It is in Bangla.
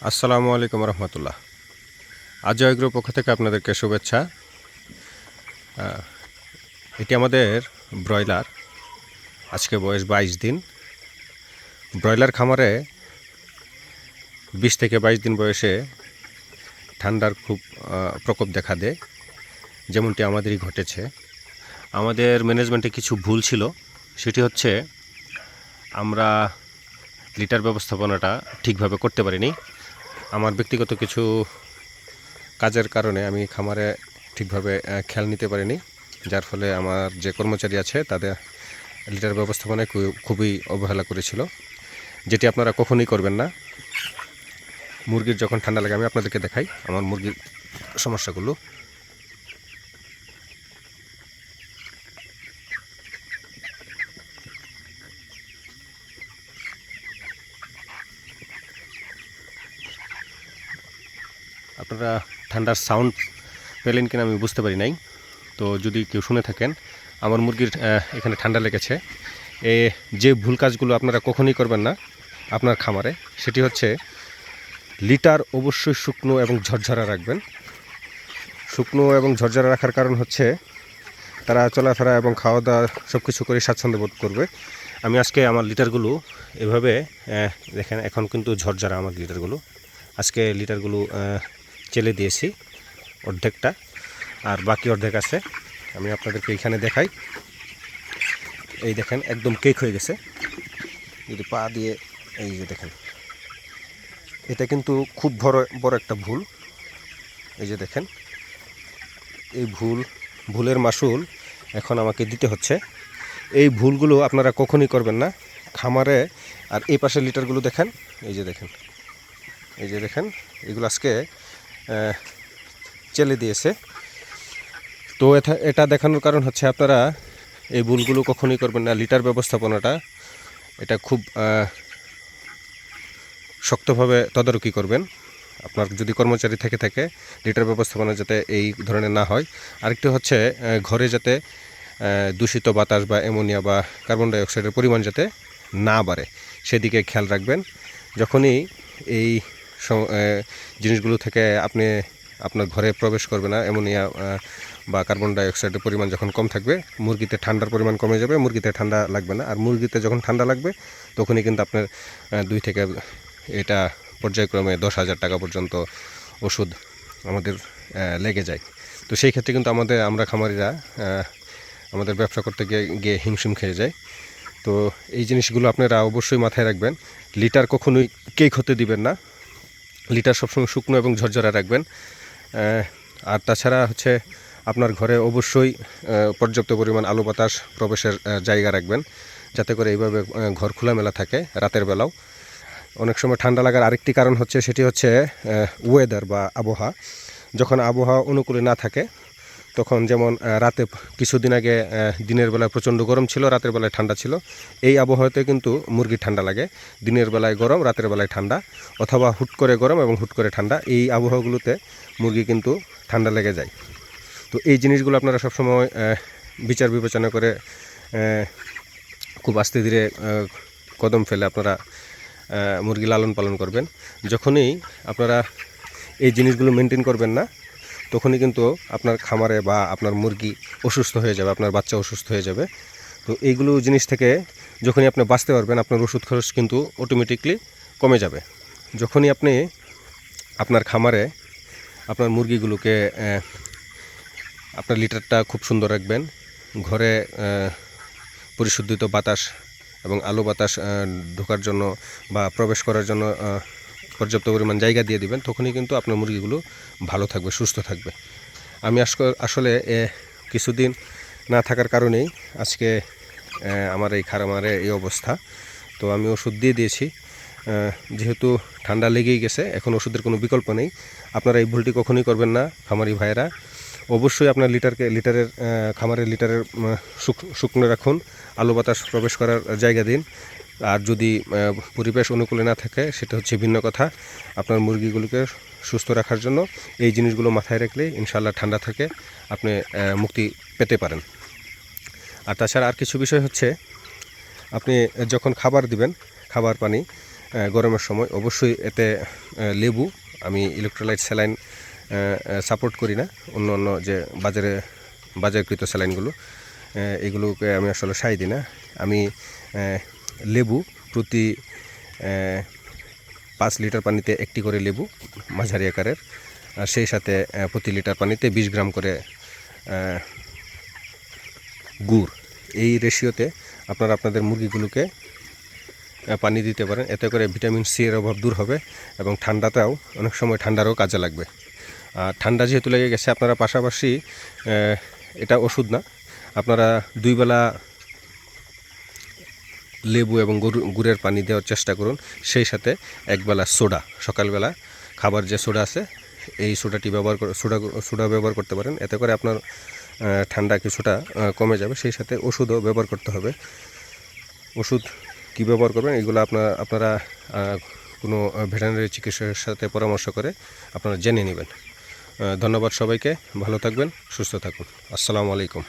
আসসালামু আলাইকুম রহমতুল্লাহ। আজ এগ্রোর পক্ষ থেকে আপনাদেরকে শুভেচ্ছা। এটি আমাদের ব্রয়লার, আজকে বয়স 22 দিন। ব্রয়লার খামারে 20 থেকে 22 দিন বয়সে ঠান্ডার খুব প্রকোপ দেখা দেয়, যেমনটি আমাদেরই ঘটেছে। আমাদের ম্যানেজমেন্টে কিছু ভুল ছিল, সেটি হচ্ছে আমরা লিটার ব্যবস্থাপনাটা ঠিকভাবে করতে পারিনি। আমার ব্যক্তিগত কিছু কাজের কারণে আমি খামারে ঠিকভাবে খেয়াল নিতে পারিনি, যার ফলে আমার যে কর্মচারী আছে তাদের লিটার ব্যবস্থাপনায় খুবই অবহেলা করেছিল, যেটি আপনারা কখনোই করবেন না। মুরগির যখন ঠান্ডা লাগে, আমি আপনাদেরকে দেখাই আমার মুরগির সমস্যাগুলো। আপনারা ঠান্ডার সাউন্ড পেলেন কিনা আমি বুঝতে পারি নাই, তো যদি কেউ শুনে থাকেন, আমার মুরগির এখানে ঠান্ডা লেগেছে। যে ভুল কাজগুলো আপনারা কখনোই করবেন না আপনার খামারে, সেটি হচ্ছে লিটার অবশ্যই শুকনো এবং ঝরঝরা রাখবেন। শুকনো এবং ঝরঝরা রাখার কারণ হচ্ছে তারা চলাফেরা এবং খাওয়া দাওয়া সব কিছু করে স্বাচ্ছন্দ্য বোধ করবে। আমি আজকে আমার লিটারগুলো এভাবে দেখেন, এখন কিন্তু ঝরঝরা আমার লিটারগুলো। আজকে লিটারগুলো চেলে দিয়েছি অর্ধেকটা, আর বাকি অর্ধেক আছে। আমি আপনাদেরকে এখানে দেখাই। এই দেখেন, একদম কেক হয়ে গেছে। যদি পা দিয়ে, এই যে দেখেন, এটা কিন্তু খুব বড় একটা ভুল। এই যে দেখেন, এই ভুলের মাসুল এখন আমাকে দিতে হচ্ছে। এই ভুলগুলো আপনারা কখনই করবেন না খামারে। আর এই পাশের লিটারগুলো দেখেন, এই যে দেখেন, এই যে দেখেন, এগুলো আজকে চেলে দিয়েছে। তো এটা দেখানোর কারণ হচ্ছে আপনারা এই ভুলগুলো কখনই করবেন না। লিটার ব্যবস্থাপনাটা এটা খুব শক্তভাবে তদারকি করবেন। আপনার যদি কর্মচারী থেকে থাকে, লিটার ব্যবস্থাপনা যাতে এই ধরনের না হয়। আরেকটি হচ্ছে ঘরে যাতে দূষিত বাতাস বা অ্যামোনিয়া বা কার্বন ডাইঅক্সাইডের পরিমাণ যাতে না বাড়ে, সেদিকে খেয়াল রাখবেন। যখনই এই জিনিসগুলো থেকে আপনি আপনার ঘরে প্রবেশ করবে না, অ্যামোনিয়া বা কার্বন ডাইঅক্সাইডের পরিমাণ যখন কম থাকবে, মুরগিতে ঠান্ডার পরিমাণ কমে যাবে, মুরগিতে ঠান্ডা লাগবে না। আর মুরগিতে যখন ঠান্ডা লাগবে, তখনই কিন্তু আপনার 2 থেকে এটা পর্যায়ক্রমে 10,000 টাকা পর্যন্ত ওষুধ আমাদের লেগে যায়। তো সেই ক্ষেত্রে কিন্তু আমরা খামারিরা আমাদের ব্যবসা করতে গিয়ে হিমশিম খেয়ে যায়। তো এই জিনিসগুলো আপনারা অবশ্যই মাথায় রাখবেন। লিটার কখনোই কেক হতে দিবেন না। লিটার সবসময় শুকনো এবং ঝরঝরা রাখবেন। আর তাছাড়া হচ্ছে আপনার ঘরে অবশ্যই পর্যাপ্ত পরিমাণ আলো বাতাস প্রবেশের জায়গা রাখবেন, যাতে করে এইভাবে ঘর খোলামেলা থাকে রাতের বেলাও। অনেক সময় ঠান্ডা লাগার আরেকটি কারণ হচ্ছে, সেটি হচ্ছে ওয়েদার বা আবহাওয়া। যখন আবহাওয়া অনুকূলে না থাকে, তখন যেমন রাতে কিছুদিন আগে দিনের বেলায় প্রচণ্ড গরম ছিল, রাতের বেলায় ঠান্ডা ছিল। এই আবহাওয়াতে কিন্তু মুরগির ঠান্ডা লাগে। দিনের বেলায় গরম, রাতের বেলায় ঠান্ডা, অথবা হুট করে গরম এবং হুট করে ঠান্ডা। এই আবহাওয়াগুলোতে মুরগি কিন্তু ঠান্ডা লেগে যায়। তো এই জিনিসগুলো আপনারা সবসময় বিচার বিবেচনা করে খুব আস্তে ধীরে কদম ফেলে আপনারা মুরগি লালন পালন করবেন। যখনই আপনারা এই জিনিসগুলো মেনটেন করবেন না, তখনই কিন্তু আপনার খামারে বা আপনার মুরগি অসুস্থ হয়ে যাবে, আপনার বাচ্চা অসুস্থ হয়ে যাবে। তো এইগুলো জিনিস থেকে যখনই আপনি বাঁচতে পারবেন, আপনার ওষুধ খরচ কিন্তু অটোমেটিকলি কমে যাবে। যখনই আপনি আপনার খামারে আপনার মুরগিগুলোকে আপনার লিটারটা খুব সুন্দর রাখবেন, ঘরে পরিশুদ্ধিত বাতাস এবং আলো বাতাস ঢোকার জন্য বা প্রবেশ করার জন্য পর্যাপ্ত পরিমাণ জায়গা দিয়ে দিবেন, তখনই কিন্তু আপনার মুরগিগুলো ভালো থাকবে, সুস্থ থাকবে। আমি আসলে কিছুদিন না থাকার কারণেই আজকে আমার এই খামারে এই অবস্থা। তো আমি ওষুধ দিয়ে দিয়েছি, যেহেতু ঠান্ডা লেগেই গেছে, এখন ওষুধের কোনো বিকল্প নেই। আপনারা এই ভুলটি কখনোই করবেন না খামারি ভাইয়েরা। অবশ্যই আপনার লিটারের খামারের লিটারের শুকনো রাখুন, আলো বাতাস প্রবেশ করার জায়গা দিন। আর যদি পরিবেশ অনুকূলে না থাকে, সেটা হচ্ছে ভিন্ন কথা। আপনার মুরগিগুলোকে সুস্থ রাখার জন্য এই জিনিসগুলো মাথায় রাখলে ইনশাআল্লাহ ঠান্ডা থেকে আপনি মুক্তি পেতে পারেন। আর তাছাড়া আর কিছু বিষয় হচ্ছে, আপনি যখন খাবার দিবেন, খাবার পানি গরমের সময় অবশ্যই এতে লেবু, আমি ইলেকট্রোলাইট স্যালাইন সাপোর্ট করি না, অন্য অন্য যে বাজারকৃত স্যালাইনগুলো এগুলোকে আমি আসলে সাই দিই না। আমি লেবু প্রতি 5 লিটার পানিতে একটি করে লেবু মাঝারি আকারের, আর সেই সাথে প্রতি লিটার পানিতে 20 গ্রাম করে গুড়, এই রেশিওতে আপনারা আপনাদের মুরগিগুলোকে পানি দিতে পারেন। এতে করে ভিটামিন সি এর অভাব দূর হবে এবং ঠান্ডাতেও অনেক সময় ঠান্ডারও কাজে লাগবে। আর ঠান্ডা যেহেতু লেগে গেছে, আপনারা পাশাপাশি এটা ওষুধ না, আপনারা 2 বেলা লেবু এবং গুড়ের পানি দেওয়ার চেষ্টা করুন। সেই সাথে 1 বেলা সোডা, সকালবেলা খাবার যে সোডা আছে এই সোডাটি সোডা ব্যবহার করতে পারেন। এতে করে আপনার ঠান্ডা কিছুটা কমে যাবে। সেই সাথে ওষুধও ব্যবহার করতে হবে। ওষুধ কী ব্যবহার করবেন এগুলো আপনারা কোনো ভেটেরিনারি চিকিৎসকের সাথে পরামর্শ করে আপনারা জেনে নেবেন। ধন্যবাদ সবাইকে, ভালো থাকবেন, সুস্থ থাকুন। আসসালামু আলাইকুম।